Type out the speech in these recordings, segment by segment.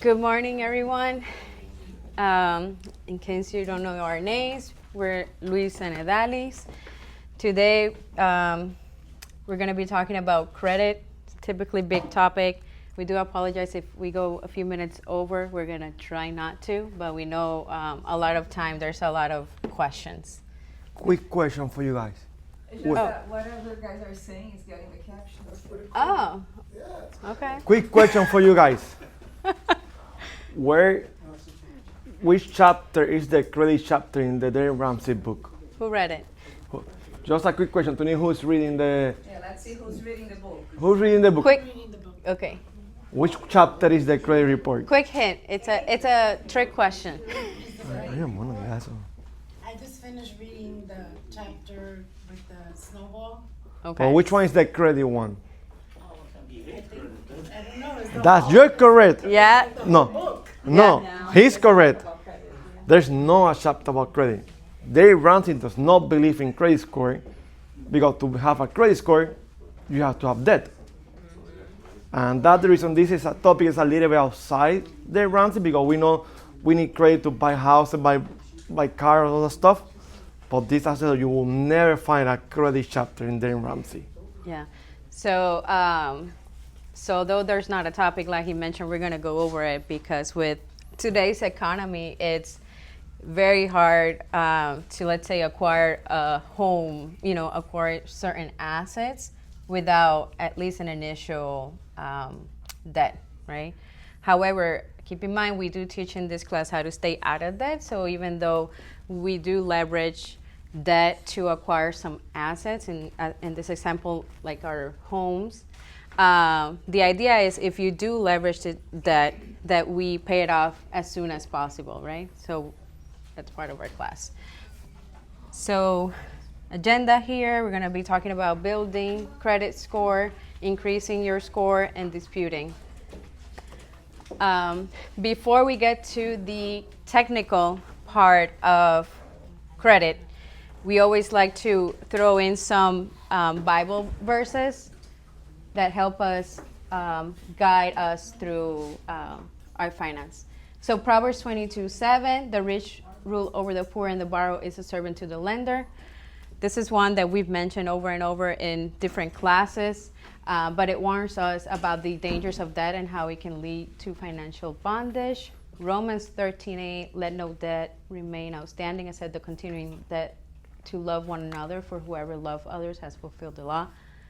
Good morning, everyone. In case you don't know our names, we're Luis and Edalis. Today, we're going to be talking about credit, typically big topic. We do apologize if we go a few minutes over. We're going to try not to, but we know a lot of time there's a lot of questions. Quick question for you guys. It's just that whatever guys are saying is getting the captions. Oh, okay. Quick question for you guys. Which chapter is the credit chapter in the Dave Ramsey book? Who read it? Just a quick question to me, who's reading the... Yeah, let's see who's reading the book. Who's reading the book? Quick. Okay. Which chapter is the credit report? Quick hint. It's a trick question. I just finished reading the chapter with the snowball. Okay. Well, which one is the credit one? I don't know. It's the That's you're correct. Yeah. No, he's correct. There's no chapter about credit. Dave Ramsey does not believe in credit scoring because to have a credit score, you have to have debt. And that's the reason this is a topic is a little bit outside Dave Ramsey because we know we need credit to buy house and buy cars, all that stuff. But this actually you will never find a credit chapter in Dave Ramsey. Yeah. So though there's not a topic like he mentioned, we're going to go over it because with today's economy, it's very hard to, let's say, acquire a home, acquire certain assets without at least an initial debt, right? However, keep in mind, we do teach in this class how to stay out of debt. So even though we do leverage debt to acquire some assets, in this example, like our homes, the idea is if you do leverage the debt, that we pay it off as soon as possible, right? So that's part of our class. So agenda here, we're going to be talking about building credit score, increasing your score, and disputing. Before we get to the technical part of credit, we always like to throw in some Bible verses that help us guide us through our finance. So Proverbs 22:7, the rich rule over the poor and the borrower is a servant to the lender. This is one that we've mentioned over and over in different classes, but it warns us about the dangers of debt and how it can lead to financial bondage. Romans 13:8, let no debt remain outstanding except the continuing debt to love one another, for whoever loves others has fulfilled the law.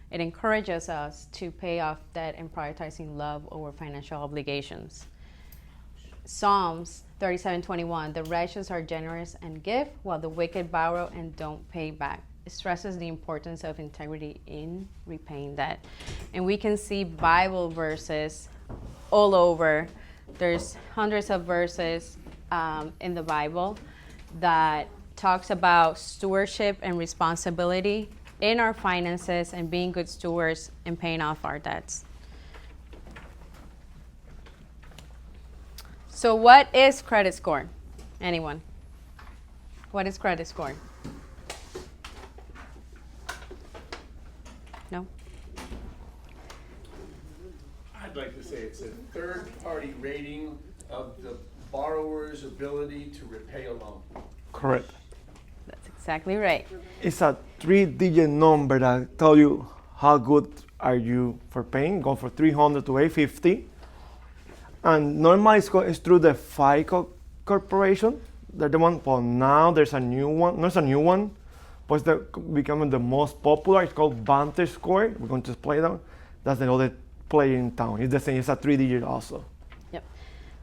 It encourages us to pay off debt and prioritizing love over financial obligations. Psalms 37:21, the righteous are generous and give, while the wicked borrow and don't pay back. It stresses the importance of integrity in repaying debt. And we can see Bible verses all over. There's hundreds of verses in the Bible that talks about stewardship and responsibility in our finances and being good stewards and paying off our debts. So what is credit score? Anyone? What is credit score? No? I'd like to say it's a third-party rating of the borrower's ability to repay a loan. Correct. That's exactly right. It's a 3-digit number that tell you how good are you for paying. Go from 300 to 850. And normally it's through the FICO Corporation. They're the one, but now there's a new one. There's a new one, but it's becoming the most popular. It's called Vantage Score. We're going to display that. That's the other player in town. It's the same. It's a 3-digit also. Yep.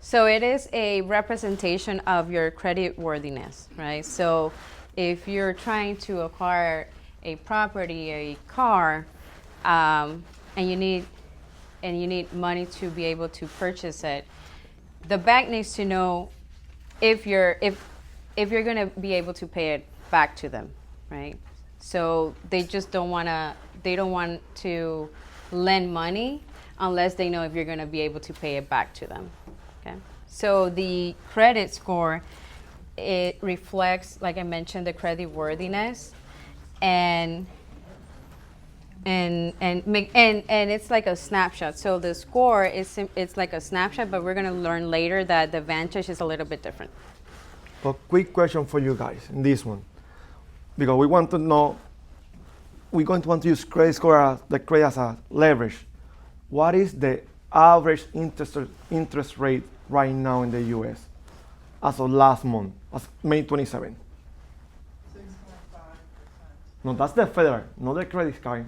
So it is a representation of your credit worthiness, right? So if you're trying to acquire a property, a car, and you need money to be able to purchase it, the bank needs to know if you're going to be able to pay it back to them, right? So they don't want to lend money unless they know if you're going to be able to pay it back to them. Okay. So the credit score, it reflects, like I mentioned, the credit worthiness, and And it's like a snapshot. So the score it's like a snapshot, but we're gonna learn later that the Vantage is a little bit different. But quick question for you guys in this one, because we want to know, we're going to want to use credit score as the credit as a leverage. What is the average interest rate right now in the U.S. as of last month, as May 27? 6.5%. No, that's the federal, not the credit card.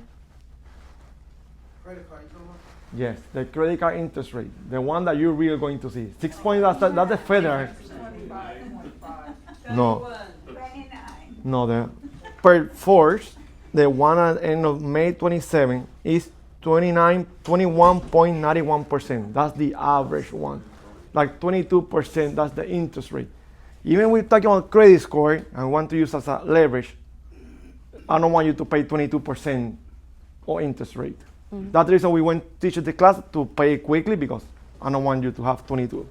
Credit card, you talking about? Yes, the credit card interest rate, the one that you're really going to see. 6 point, that's the federal. 25.5. No. No, the per force, the one at the end of May 27 is 21.91%. That's the average one. Like 22%, that's the interest rate. Even we're talking about credit score and want to use as a leverage, I don't want you to pay 22% or interest rate. That's the reason we went to teach the class to pay quickly, because I don't want you to have 22.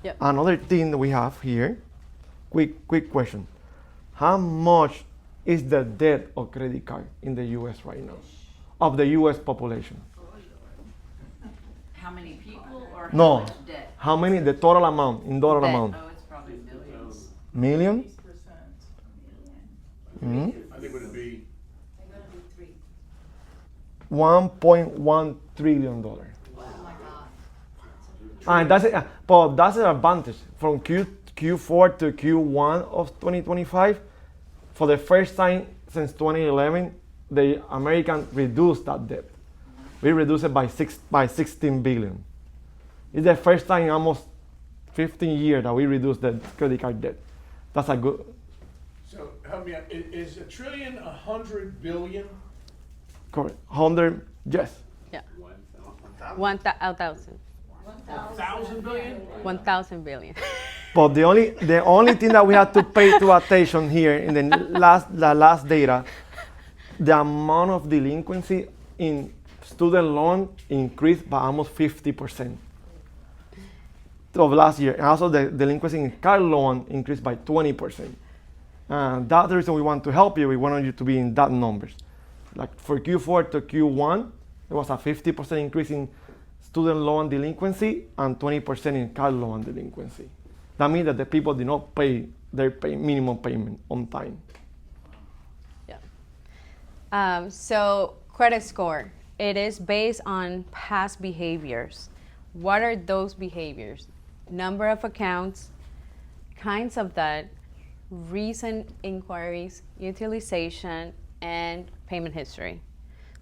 Yep. Another thing that we have here, quick question. How much is the debt of credit card in the US right now, of the US population? How many people or how No, much debt? how many, the total amount, in dollar Debt. amount? Oh, it's probably millions. Million? 6%. Mhm. I think it would be, 1.1 trillion dollars. And that's it, but that's an advantage from Q4 to Q1 of 2025. For the first time since 2011, the American reduced that debt. We reduced it by 16 billion. It's the first time in almost 15 years that we reduced the credit card debt. That's a good. so help me out, is a trillion 100 billion? Correct. 100, yes. Yeah. 1,000. 1,000 billion? 1,000 billion. But the only thing that we had to pay to attention here in the last data, the amount of delinquency in student loan increased by almost 50% of last year. And also the delinquency in car loan increased by 20%. That's the reason we want to help you. We want you to be in that numbers. Like for Q4 to Q1, there was a 50% increase in student loan delinquency and 20% in car loan delinquency. That means that the people did not pay their minimum payment on time. Yeah. So credit score, it is based on past behaviors. What are those behaviors? Number of accounts, kinds of debt, recent inquiries, utilization, and payment history.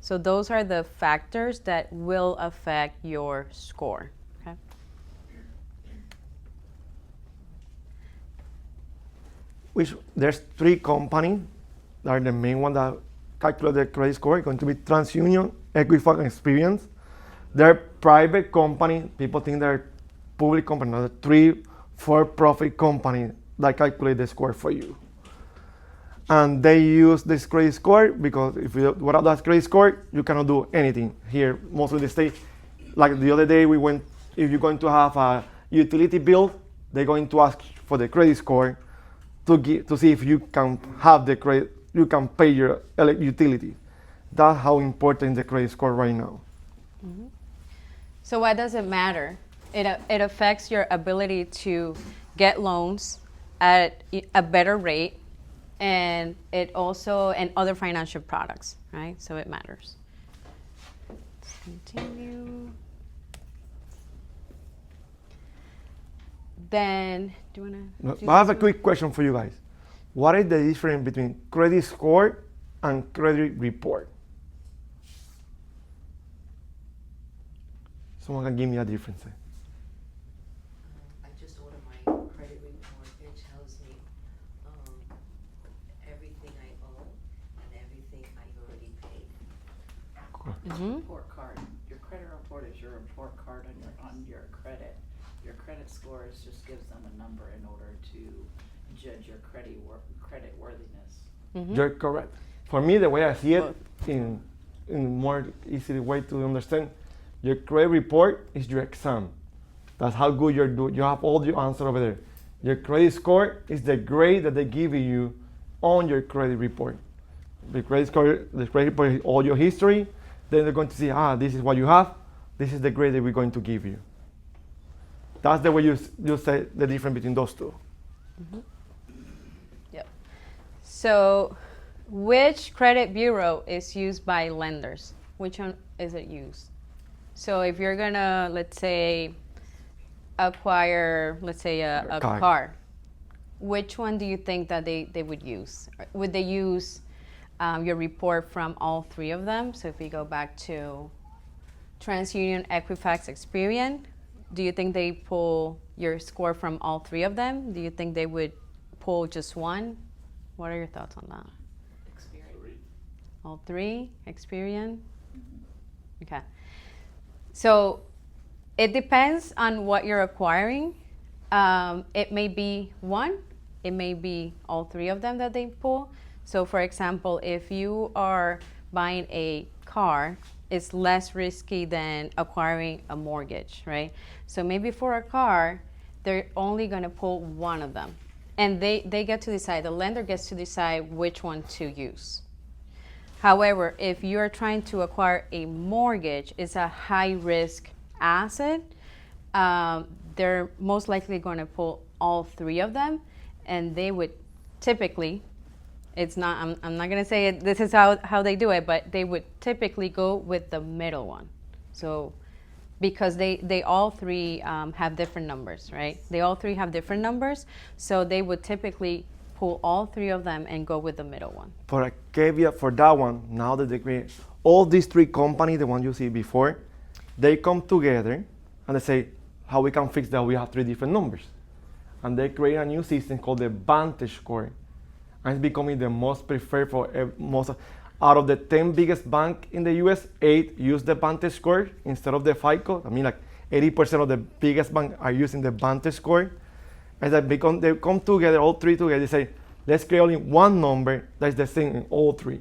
So those are the factors that will affect your score. Okay. There's 3 companies that are the main one that calculate the credit score. It's going to be TransUnion, Equifax, and Experience. They're private company. People think they're public company. They're 3 for-profit companies that calculate the score for you. And they use this credit score because without that credit score, you cannot do anything here. Most of the state, like the other day, we went. If you're going to have a utility bill, they're going to ask for the credit score to see if you can have the credit, you can pay your utility. That's how important the credit score right now. Mm-hmm. So why does it matter? It affects your ability to get loans at a better rate, and it also, and other financial products, right? So it matters. Let's continue. Then, do you want to? I have a quick question for you guys. What is the difference between credit score and credit report? Someone can give me a difference. I just ordered my credit report. It tells me everything I owe and everything I already paid. Mm-hmm. Report card. Your credit report is your report card on your credit. Your credit scores just gives them a number in order to judge your credit worthiness. Mm-hmm. You're correct. For me, the way I see it, in more easy way to understand, your credit report is your exam. That's how good you're doing. You have all your answers over there. Your credit score is the grade that they give you on your credit report. The credit report is all your history. Then they're going to see, this is what you have. This is the grade that we're going to give you. That's the way you say the difference between those two. Yep. So, which credit bureau is used by lenders? Which one is it used? So, if you're gonna, let's say, acquire, let's say, a car, which one do you think that they would use? Would they use your report from all three of them? So, if we go back to TransUnion, Equifax, Experian, do you think they pull your score from all three of them? Do you think they would pull just one? What are your thoughts on that? Experience. All three? Experian? Okay. So it depends on what you're acquiring. It may be one, it may be all three of them that they pull. So for example, if you are buying a car, it's less risky than acquiring a mortgage, right? So maybe for a car, they're only gonna pull one of them. And they get to decide, the lender gets to decide which one to use. However, if you're trying to acquire a mortgage, it's a high risk asset, they're most likely gonna pull all three of them, and they would typically, it's not, I'm not gonna say it, this is how they do it, but they would typically go with the middle one. So, because they all three have different numbers, right? They all three have different numbers, so they would typically pull all three of them and go with the middle one. For a caveat for that one, now that they create all these three companies, the one you see before, they come together and they say, how we can fix that we have three different numbers. And they create a new system called the Vantage Score. And it's becoming the most preferred for most. Out of the 10 biggest banks in the US, 8 use the Vantage Score instead of the FICO. I mean, like 80% of the biggest banks are using the Vantage Score. And they come together, all three together, they say, let's create only one number that's the same in all three.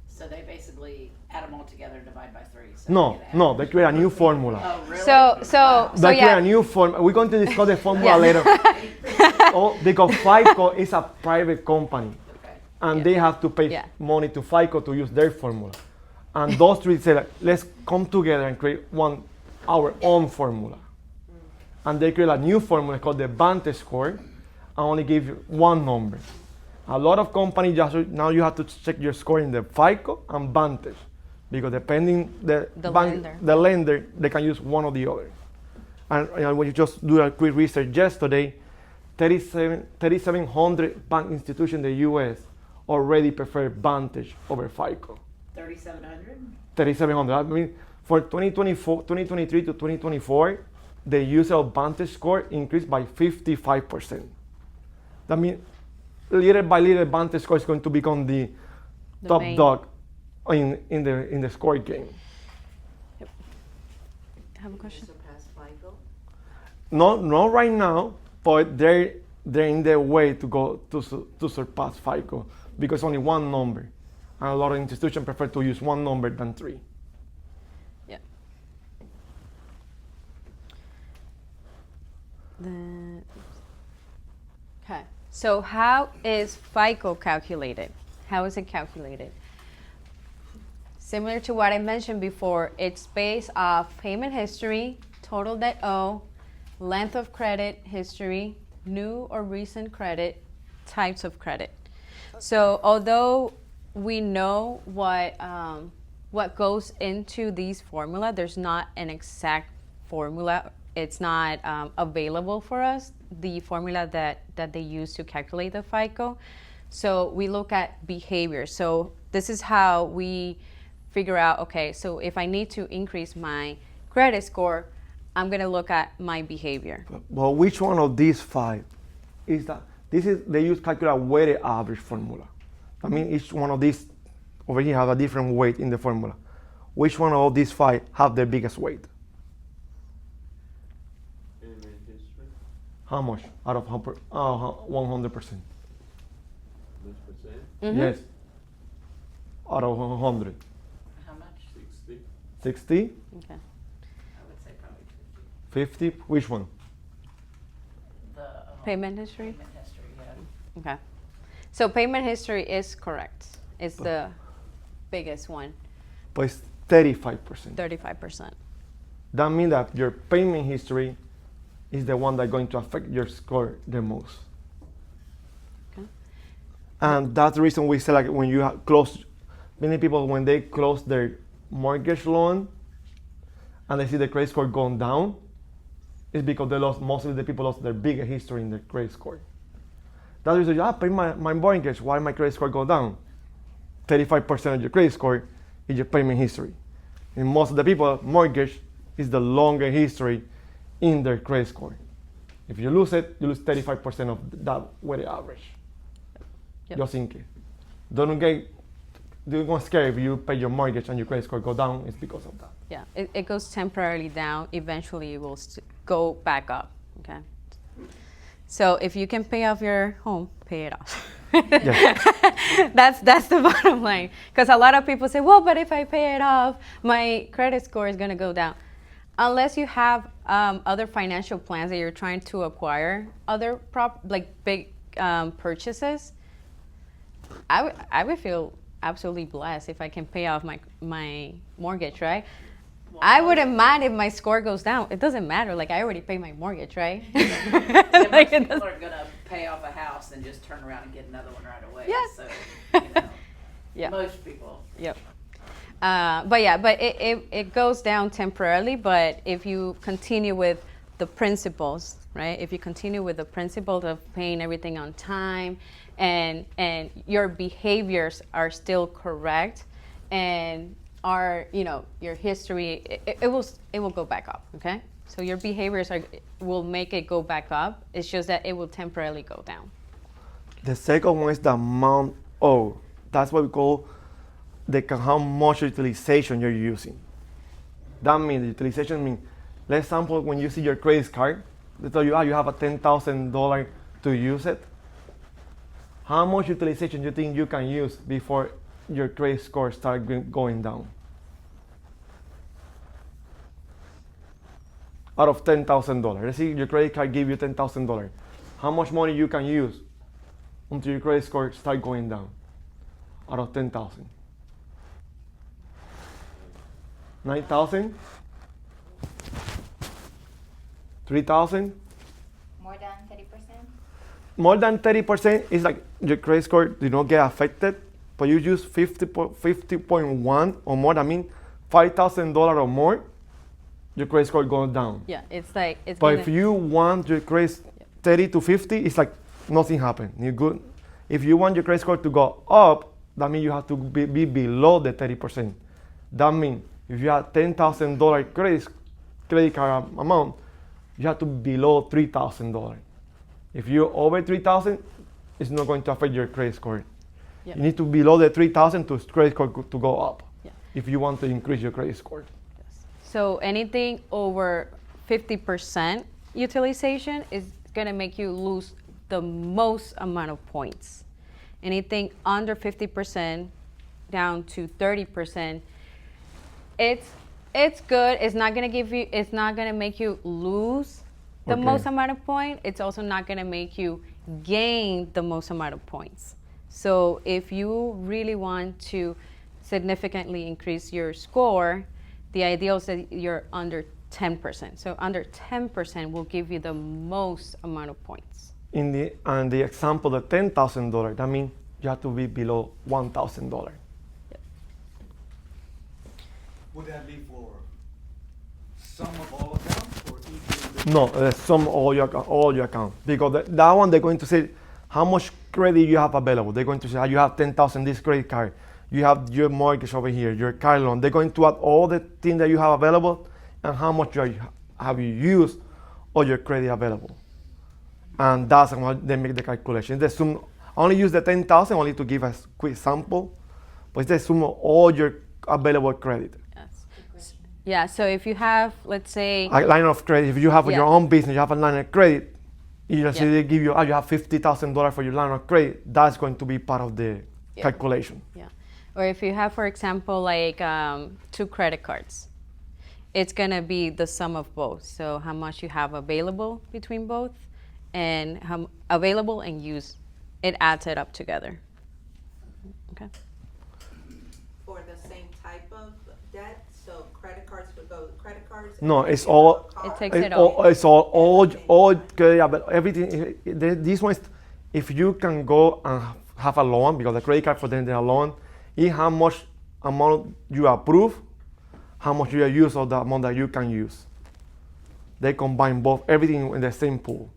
So they basically add them all together and divide by 3. So No, they create a new formula. Oh, really? So They create yeah. a new formula. We're going to discuss the formula later. Because FICO is a private company. Okay. And they have to pay money to FICO to use their formula. And those three say, like, let's come together and create our own formula. And they create a new formula called the Vantage Score, and only give you one number. A lot of companies now you have to check your score in the FICO and Vantage, because depending the lender, they can use one or the other. And when you just do a quick research yesterday, 3,700 bank institutions in the U.S. already prefer Vantage over FICO. 3,700? 3,700. I mean, for 2023 to 2024, the use of Vantage Score increased by 55%. That means little by little, Vantage Score is going to become the top dog in the score game. Yep. Have a question? Surpass FICO? Not right now, but they're in their way to go to surpass FICO, because only one number, and a lot of institutions prefer to use one number than three. Yeah. Okay. So how is FICO calculated? How is it calculated? Similar to what I mentioned before, it's based off payment history, total debt owed, length of credit history, new or recent credit, types of credit. So although we know what goes into these formula, there's not an exact formula. It's not available for us, the formula that they use to calculate the FICO. So we look at behavior. So this is how we figure out, okay, so if I need to increase my credit score, I'm gonna look at my behavior. Well, which one of these five is that? They use calculate weighted average formula. I mean, each one of these over here have a different weight in the formula. Which one of these five have the biggest weight? How much out of 100%? Mm-hmm. Yes. Out of 100. How much? 60? Okay. I would say probably 50. 50? Which one? The Payment history? payment history, yeah. Okay. So payment history is correct. is the biggest one, but it's 35%. 35%. That means that your payment history is the one that's going to affect your score the most. Okay. And that's the reason we say, like, when you close, many people, when they close their mortgage loan and they see the credit score going down, it's because they lost, mostly the people lost their bigger history in their credit score. That's the reason, I pay my mortgage, why my credit score go down? 35% of your credit score is your payment history. And most of the people, mortgage is the longer history in their credit score. If you lose it, you lose 35% of that weighted average. Yep. Just in case. Don't get scared if you pay your mortgage and your credit score go down, it's because of that. Yeah, it goes temporarily down. Eventually, it will go back up. Okay. So if you can pay off your home, pay it off. Yeah. That's the bottom line. Because a lot of people say, well, but if I pay it off, my credit score is gonna go down. Unless you have other financial plans that you're trying to acquire, other big purchases, I would feel absolutely blessed if I can pay off my mortgage, right? Well, I wouldn't mind if my score goes down. It doesn't matter. Like, I already paid my mortgage, right? Yeah, Like, most it people doesn't- are gonna pay off a house and just turn around and get another one right away. Yeah. So, you know, Yeah. most people. Yep. But it goes down temporarily. But if you continue with the principles, right? If you continue with the principles of paying everything on time, and your behaviors are still correct, and your history, it will go back up. Okay. So your behaviors will make it go back up. It's just that it will temporarily go down. The second one is the amount owed. That's what we call how much utilization you're using. That means utilization means, let's sample when you see your credit card, they tell you, you have a $10,000 to use it. How much utilization do you think you can use before your credit score starts going down? Out of $10,000. Let's see your credit card give you $10,000. How much money you can use until your credit score start going down? Out of 10,000. 9,000? 3,000? More than 30%? More than 30% is like your credit score do not get affected, but you use 50.1 or more, that means $5,000 or more, your credit score goes down. Yeah, it's like it's. But gonna, if you want your credit 30 to 50, it's like nothing happened. You're good. If you want your credit score to go up, that means you have to be below the 30%. That means if you have $10,000 credit card amount, you have to be below $3,000. If you're over 3,000, it's not going to affect your credit score. Yep. You need to be below the 3,000 to credit score to go up. Yeah. If you want to increase your credit score. So anything over 50% utilization is going to make you lose the most amount of points. Anything under 50% down to 30%, it's good. It's not going to make you lose the Okay. most amount of points. It's also not going to make you gain the most amount of points. So if you really want to significantly increase your score, the ideal is that you're under 10%. So under 10% will give you the most amount of points. In the example, the $10,000, that means you have to be below $1,000. Would that be for sum of all accounts or each individual? No, the sum of all your accounts. Because that one, they're going to say how much credit you have available. They're going to say, you have 10,000 this credit card. You have your mortgage over here, your car loan. They're going to add all the things that you have available and how much have you used of your credit available. And that's how they make the calculation. They only use the 10,000 only to give a quick sample, but it's the sum of all your available credit. Yes. Yeah, so if you have, let's say, A line of credit, if you have Yeah. your own business, you have a line of credit, you say Yeah. they give you, you have $50,000 for your line of credit, that's going to be part of the calculation. yeah. Or if you have, for example, like 2 credit cards, it's gonna be the sum of both. So how much you have available between both, and how available and used, it adds it up together. Okay. go, credit cards? No, everything it's all. about It cars? takes it all. It's all credit, but everything. This one is, if you can go and have a loan, because the credit card for them, they're a loan, is how much amount you approve, how much you use of the amount that you can use. They combine both, everything in the same pool.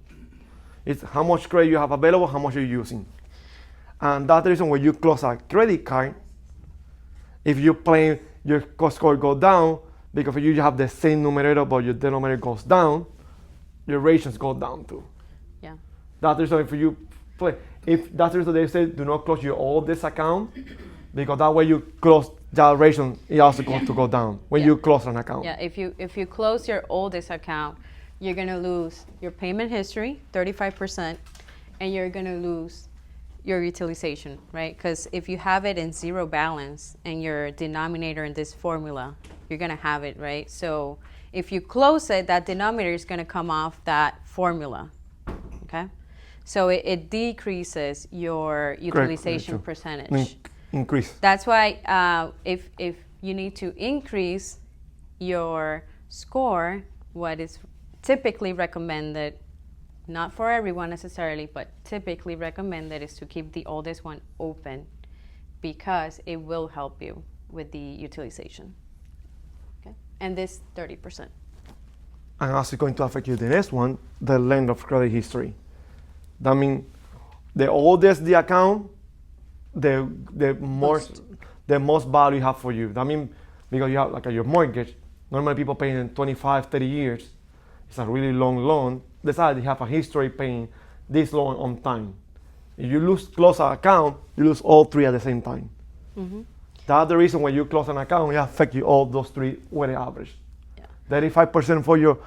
It's how much credit you have available, how much you're using. And that's the reason when you close a credit card, if you play your score go down, because if you have the same numerator but your denominator goes down, your ratios go down too. Yeah. That's the reason if you play, if that's the reason they say do not close your oldest account, because that way you close that ratio, it also going to go down when Yeah. you close an account. Yeah, if you close your oldest account, you're gonna lose your payment history, 35%, and you're gonna lose your utilization, right? Because if you have it in zero balance and your denominator in this formula, you're gonna have it, right? So if you close it, that denominator is gonna come off that formula, okay? So it decreases your utilization Correct. percentage. Increase. That's why if you need to increase your score, what is typically recommended, not for everyone necessarily, but typically recommended is to keep the oldest one open because it will help you with the utilization. Okay? And this 30%. And also going to affect you the next one, the length of credit history. That means the oldest the account, the most value you have for you. That means because you have like your mortgage, normally people paying in 25, 30 years. It's a really long loan. Decide you have a history paying this loan on time. If you close an account, you lose all three at the same time. Mm-hmm. That's the reason when you close an account, it affects you all those three weighted average. Yeah. 35% for your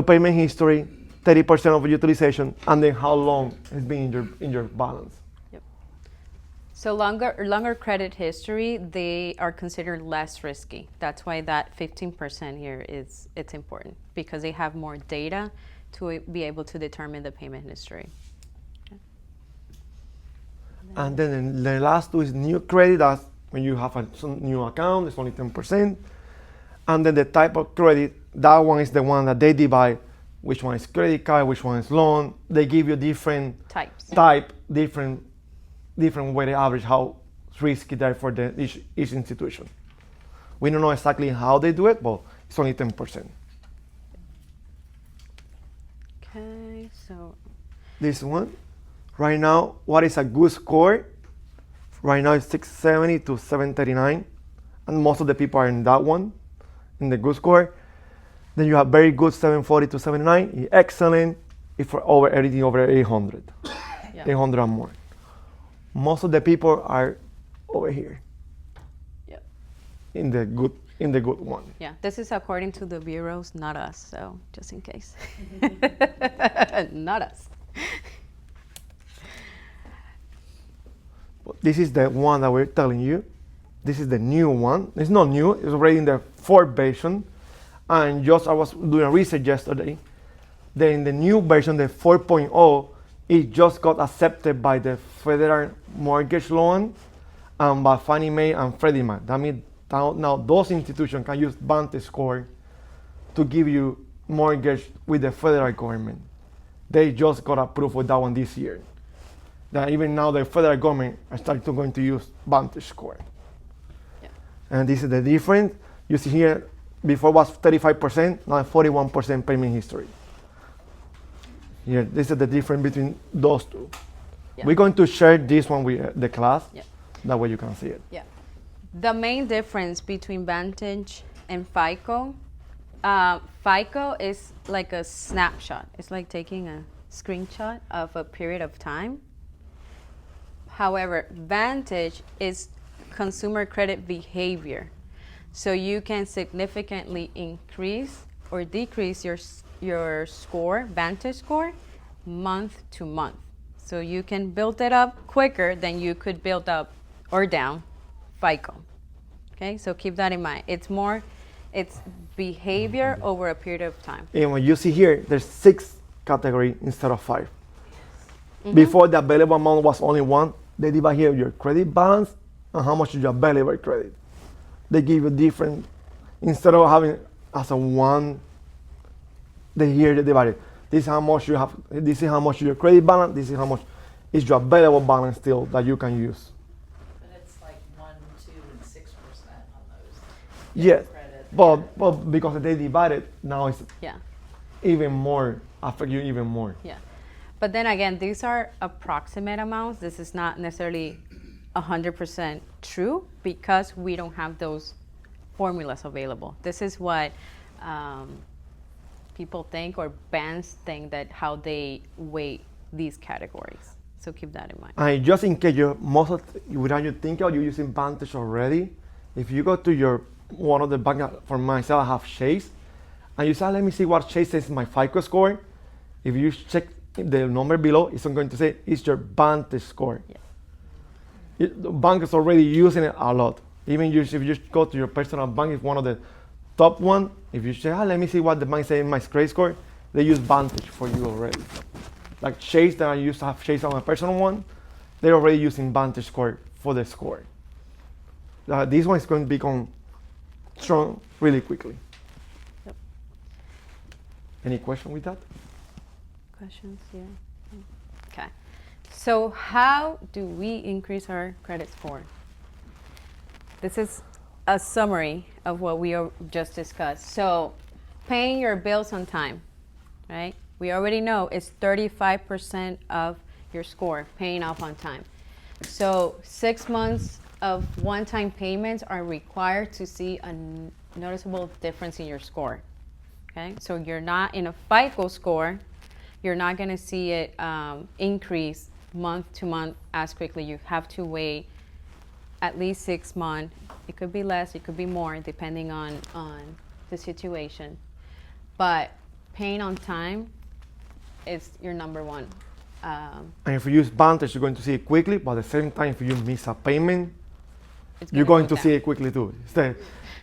payment history, 30% of utilization, and then how long it's been in your balance. So longer credit history, they are considered less risky. That's why that 15% here it's important because they have more data to be able to determine the payment history. Okay. And then the last two is new credit. That's when you have a new account, it's only 10%. And then the type of credit, that one is the one that they divide. Which one is credit card, which one is loan. They give you different different weighted average, how risky they're for each institution. We don't know exactly how they do it, but it's only 10%. Okay, so This one, right now, what is a good score? Right now it's 670 to 739, and most of the people are in that one, in the good score. Then you have very good 740 to 79, excellent if for everything over 800, yeah. 800 and more. Most of the people are over here. Yep. In the good one. Yeah, this is according to the bureaus, not us. So just in case, not us. This is the one that we're telling you. This is the new one. It's not new. It's already in the fourth version. And just I was doing research yesterday. Then the new version, the 4.0, it just got accepted by the Federal Mortgage Loan and by Fannie Mae and Freddie Mac. That means now those institutions can use VantageScore to give you mortgage with the federal government. They just got approved with that one this year. That even now the federal government are starting to going to use VantageScore. Yeah. And this is the difference. You see here, before was 35%, now 41% payment history. Here, this is the difference between those two. Yeah. We're going to share this one with the class. Yeah. That way you can see it. Yeah. The main difference between Vantage and FICO, FICO is like a snapshot. It's like taking a screenshot of a period of time. However, Vantage is consumer credit behavior. So you can significantly increase or decrease your score, Vantage score, month to month. So you can build it up quicker than you could build up or down FICO. Okay, so keep that in mind. It's behavior over a period of time. And when you see here, there's 6 categories instead of 5. Before the available amount was only 1, they divide here your credit balance and how much is your available credit. They give you different, instead of having as a one. They here they divide it. This is how much you have. This is how much your credit balance. This is how much is your available balance still that you can use. But it's like 1, 2, and 6% on those. Yes, Credit. but because they divide it now, it's Yeah. even more affect you even more. Yeah. But then again, these are approximate amounts. This is not necessarily 100% true because we don't have those formulas available. This is what people think, or banks think, that how they weight these categories. So keep that in mind. And just in case without you think about, you're using Vantage already. If you go to your one of the bank, for myself, I have Chase, and you say, let me see what Chase says my FICO score. If you check the number below, it's going to say it's your Vantage score. Yeah. The bank is already using it a lot. Even if you just go to your personal bank, it's one of the top one. If you say, let me see what the bank says in my credit score, they use Vantage for you already. Like Chase, that I used to have Chase on my personal one, they're already using Vantage score for the score. This one is going to become strong really quickly. Yep. Any question with that? Questions? Yeah. Okay. So how do we increase our credit score? This is a summary of what we just discussed. So paying your bills on time, right? We already know it's 35% of your score, paying off on time. So 6 months of one-time payments are required to see a noticeable difference in your score. Okay, so you're not in a FICO score, you're not going to see it increase month to month as quickly. You have to wait at least 6 months. It could be less, it could be more, depending on the situation. But paying on time is your number one. And if you use Vantage, you're going to see it quickly, but at the same time, if you miss a payment, It's you're gonna going go to see down. it quickly too.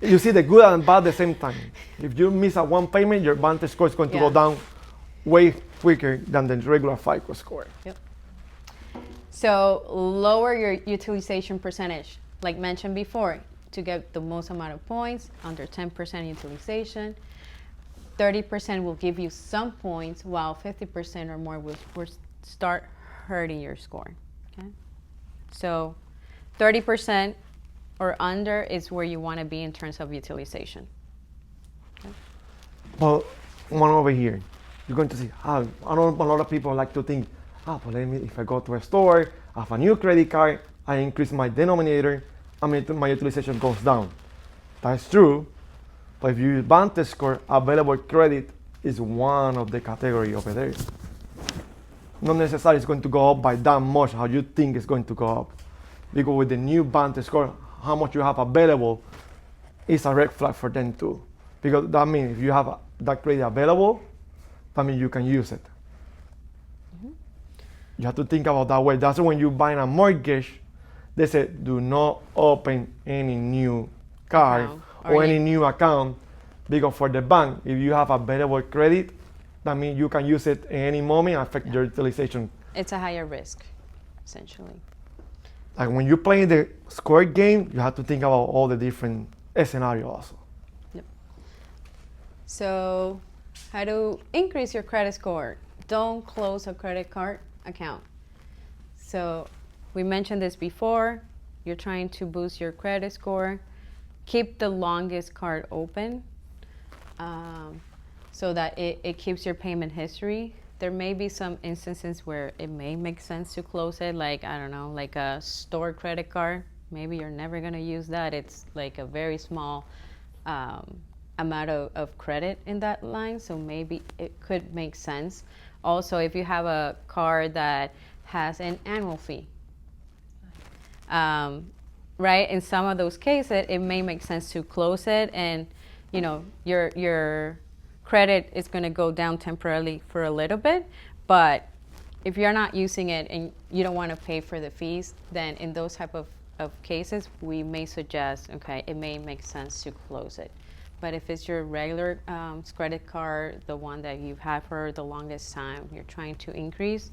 You see the good and bad at the same time. If you miss a one payment, your Vantage score is going to go Yeah. down way quicker than the regular FICO score. Yep. So lower your utilization percentage, like mentioned before, to get the most amount of points, under 10% utilization. 30% will give you some points, while 50% or more will start hurting your score. Okay? So 30% or under is where you want to be in terms of utilization. Well, one over here, you're going to see how a lot of people like to think, but if I go to a store, I have a new credit card, I increase my denominator, my utilization goes down. That's true, but if you use Vantage score, available credit is one of the category over there. Not necessarily it's going to go up by that much how you think it's going to go up. Because with the new Vantage score, how much you have available is a red flag for them too. Because that means if you have that credit available, that means you can use it. You have to think about that way. That's when you buy a mortgage, they say do not open any new card Account. or any new account, because for the bank, if you have available credit, that means you can use it at any moment and affect your utilization. It's a higher risk, essentially. Like when you play the score game, you have to think about all the different scenarios also. So how to increase your credit score? Don't close a credit card account. So we mentioned this before. You're trying to boost your credit score. Keep the longest card open so that it keeps your payment history. There may be some instances where it may make sense to close it, like, I don't know, like a store credit card. Maybe you're never going to use that. It's like a very small amount of credit in that line, so maybe it could make sense. Also, if you have a card that has an annual fee, right? In some of those cases, it may make sense to close it, and you know your credit is going to go down temporarily for a little bit. But if you're not using it and you don't want to pay for the fees, then in those type of cases, we may suggest, okay, it may make sense to close it. But if it's your regular credit card, the one that you've had for the longest time, you're trying to increase,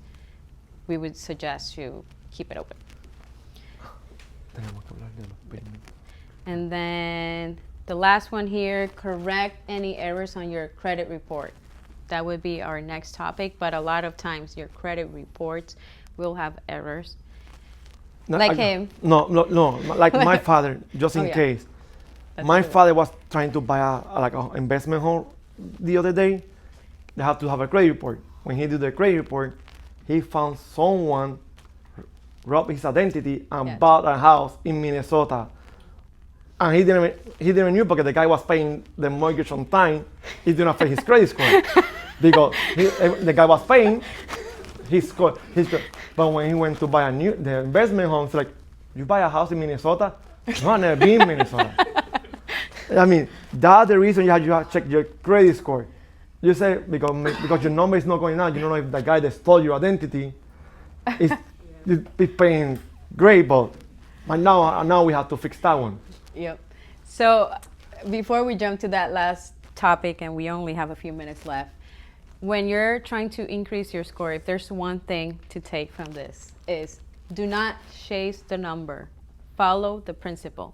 we would suggest to keep it open. And then the last one here, correct any errors on your credit report. That would be our next topic, but a lot of times your credit reports will have errors. No, Like him. No, like my father, just in yeah. case. That's My good. father was trying to buy a investment home the other day. They have to have a credit report. When he did the credit report, he found someone robbed his identity and Yes. bought a house in Minnesota. And he didn't knew because the guy was paying the mortgage on time. He didn't affect his credit score because the guy was paying his score. But when he went to buy the investment home, it's like, you buy a house in Minnesota? No, I've never been in Minnesota. I mean, that's the reason you have to check your credit score. You say because your number is not going out. You don't know if the guy that stole your identity is paying great, but now we have to fix that one. Yep. So before we jump to that last topic, and we only have a few minutes left, when you're trying to increase your score, if there's one thing to take from this is do not chase the number. Follow the principle.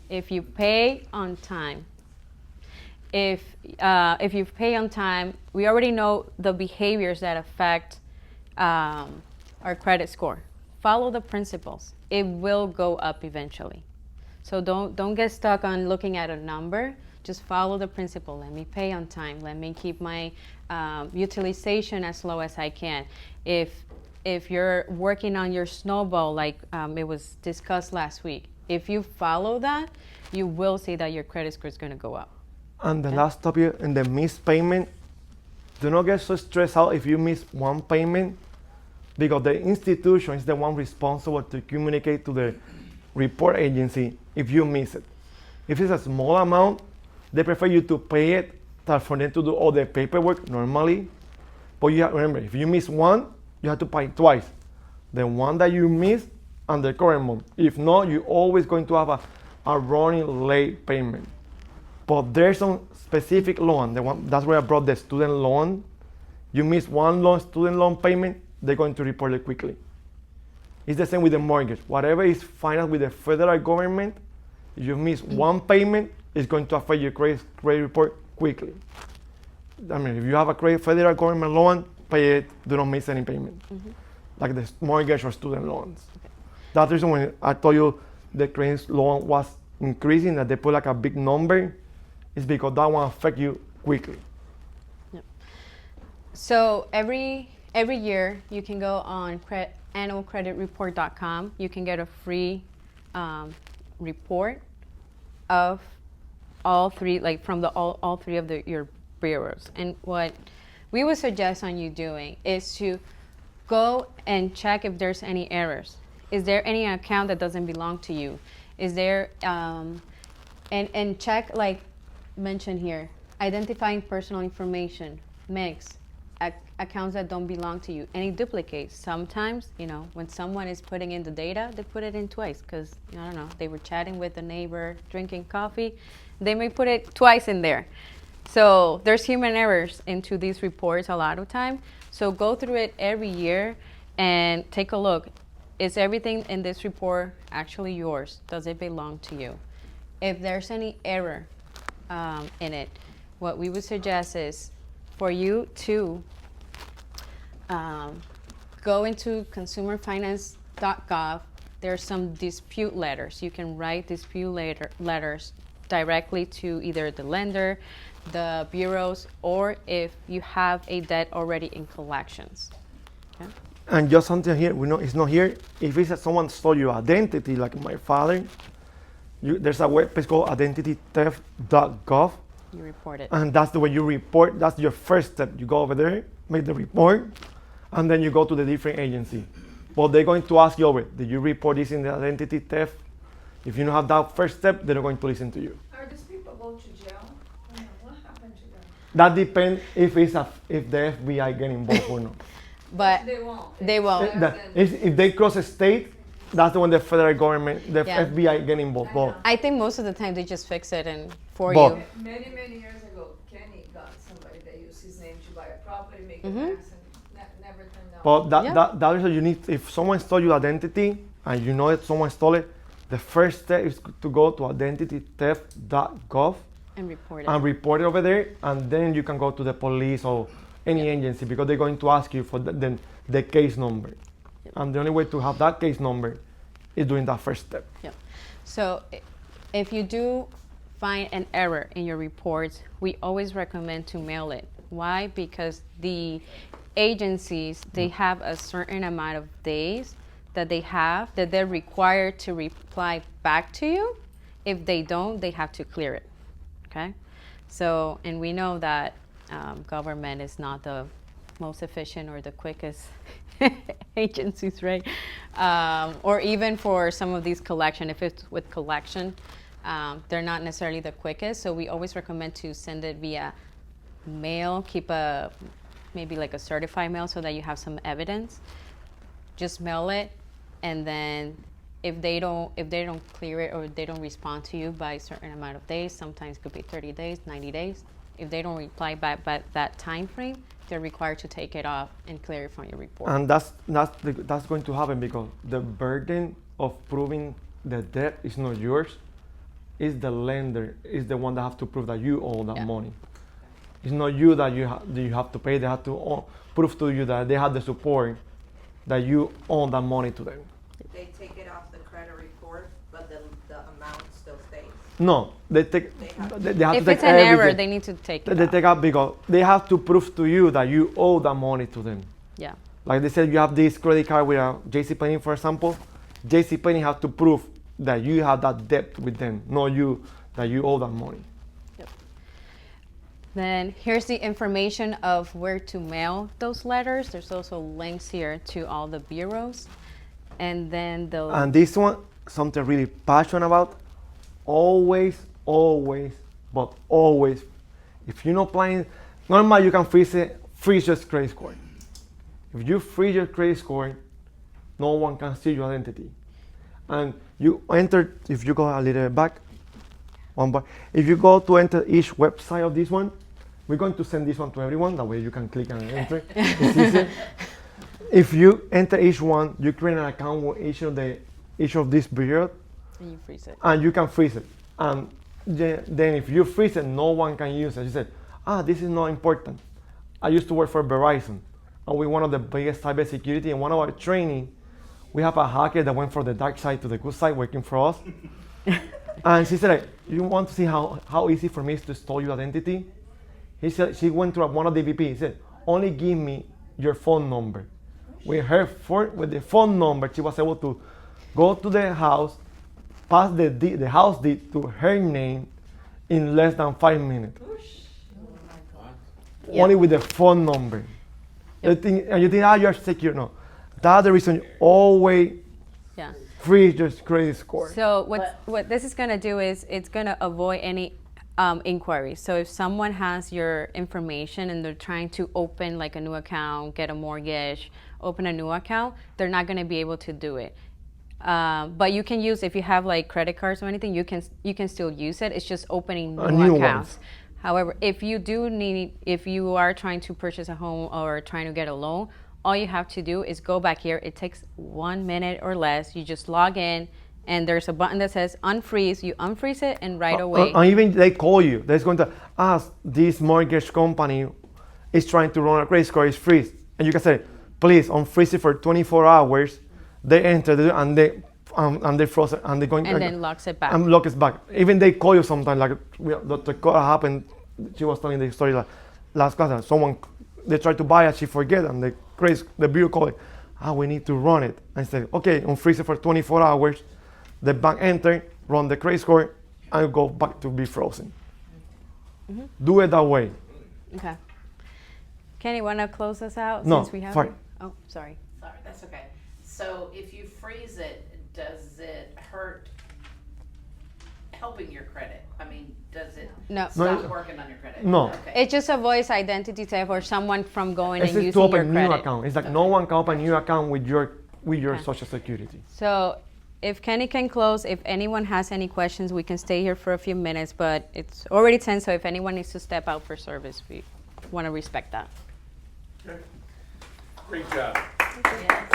If you pay on time, if you pay on time, we already know the behaviors that affect our credit score. Follow the principles. It will go up eventually. So don't get stuck on looking at a number. Just follow the principle. Let me pay on time. Let me keep my utilization as low as I can. If you're working on your snowball, like it was discussed last week, if you follow that, you will see that your credit score is going to go up. And the last topic, in the missed payment, do not get so stressed out if you miss one payment, because the institution is the one responsible to communicate to the report agency if you miss it. If it's a small amount, they prefer you to pay it than for them to do all the paperwork normally. But you have, remember, if you miss one, you have to pay twice. The one that you missed and the current month. If not, you're always going to have a running late payment. But there's some specific loan. That's where I brought the student loan. You miss one student loan payment, they're going to report it quickly. It's the same with the mortgage. Whatever is financed with the federal government, if you miss one payment, it's going to affect your credit report quickly. I mean, if you have a federal government loan, pay it, do not miss any payment. Like the mortgage or student loans. That's the reason when I told you the credit loan was increasing, that they put like a big number, is because that one affect you quickly. Yep. So every year you can go on annualcreditreport.com. You can get a free report of all three, like from all three of your bureaus. And what we would suggest on you doing is to go and check if there's any errors. Is there any account that doesn't belong to you? Is there and check, like mentioned here, identifying personal information, mix, accounts that don't belong to you, any duplicates. Sometimes, when someone is putting in the data, they put it in twice because, I don't know, they were chatting with a neighbor, drinking coffee. They may put it twice in there. So there's human errors into these reports a lot of time. So go through it every year and take a look. Is everything in this report actually yours? Does it belong to you? If there's any error in it, what we would suggest is for you to go into consumerfinance.gov. There's some dispute letters. You can write dispute letters directly to either the lender, the bureaus, or if you have a debt already in collections. Okay? And just something here, we know it's not here. If it's that someone stole your identity, like my father, there's a webpage called identitytheft.gov. You report it. And that's the way you report. That's your first step. You go over there, make the report, and then you go to the different agency. But they're going to ask you over, did you report this in the identity theft? If you don't have that first step, they're not going to listen to you. Are these people go to jail? What happened to them? That depends if the FBI get involved or not. But They won't. they won't. If they cross a state, that's the when the federal government, the Yeah. FBI get involved. But I think most of the time they just fix it and for But- you. Many years ago, Kenny got somebody that used his name to buy a property, make Mhm. a mess, and never turned out. But Yeah. that is what you need. If someone stole your identity and you know that someone stole it, the first step is to go to identitytheft.gov And report it. and report it over there, and then you can go to the police or any agency because they're going to ask you for the case number. And the only way to have that case number is doing that first step. Yep. So if you do find an error in your reports, we always recommend to mail it. Why? Because the agencies, they have a certain amount of days that they're required to reply back to you. If they don't, they have to clear it. Okay? So, and we know that government is not the most efficient or the quickest agencies, right? Or even for some of these collection, if it's with collection, they're not necessarily the quickest. So we always recommend to send it via mail, keep maybe like a certified mail so that you have some evidence. Just mail it, and then if they don't clear it or they don't respond to you by a certain amount of days, sometimes it could be 30 days, 90 days. If they don't reply back by that time frame, they're required to take it off and clear it from your report. And that's going to happen because the burden of proving the debt is not yours. It's the lender, is the one that have to prove that you owe that money. It's not you that you have to pay. They have to prove to you that they have the support that you owe that money to them. They take it off the credit report, but the amount still stays. No, they have If to take it's an error, everything. they need to take it They off. take out because they have to prove to you that you owe that money to them. Yeah. Like they said, you have this credit card with a JCPenney, for example. JCPenney have to prove that you have that debt with them, not you, that you owe that money. Then here's the information of where to mail those letters. There's also links here to all the bureaus. And then And this one, something really passionate about, always, but always, if you're not playing, normally you can freeze your credit score. If you freeze your credit score, no one can see your identity. And you enter, if you go a little back, if you go to enter each website of this one, we're going to send this one to everyone, that way you can click and enter. It's easier. If you enter each one, you create an account with each of these bureaus, and you freeze it. and you can freeze it. And then if you freeze it, no one can use it. You said, this is not important. I used to work for Verizon, and we're one of the biggest cybersecurity. In one of our training, we have a hacker that went from the dark side to the good side working for us. And she said, you want to see how easy for me is to store your identity? He said, she went to one of the VP. He said, only give me your phone number. With the phone number, she was able to go to the house, pass the house deed to her name in less than 5 minutes. Only with the phone number. And you think, you're secure. No. That's the reason you always freeze your credit score. So what this is going to do is it's going to avoid any inquiries. So if someone has your information and they're trying to open like a new account, get a mortgage, open a new account, they're not going to be able to do it. But you can use, if you have like credit cards or anything, you can still use it. It's just opening new accounts. However, if you are trying to purchase a home or trying to get a loan, all you have to do is go back here. It takes 1 minute or less. You just log in, and there's a button that says unfreeze. You unfreeze it, and right away. And even they call you. They're going to ask, this mortgage company is trying to run a credit score, is freeze. And you can say, please unfreeze it for 24 hours. They enter and they froze it, and they're going and then locks it back. And lock it back. Even they call you sometimes, like Dr. Cora happened. She was telling the story like last class. Someone, they tried to buy it, she forget, and the bureau called it. We need to run it. I said, okay, unfreeze it for 24 hours. The bank enter, run the credit score, and go back to be frozen. Mm-hmm. Do it that way. Okay. Kenny, want to close us out? No, since we have sorry. you? Oh, sorry. Sorry, that's okay. So if you freeze it, does it hurt helping your credit? I mean, does it stop working on your credit? No. Okay. It just avoids identity theft or someone from going It's and just using to open your new credit. account. It's like no one can open a new account with your Social Security. So if Kenny can close, if anyone has any questions, we can stay here for a few minutes, but it's already 10, so if anyone needs to step out for service, we want to respect that. Okay. Great job. Yes.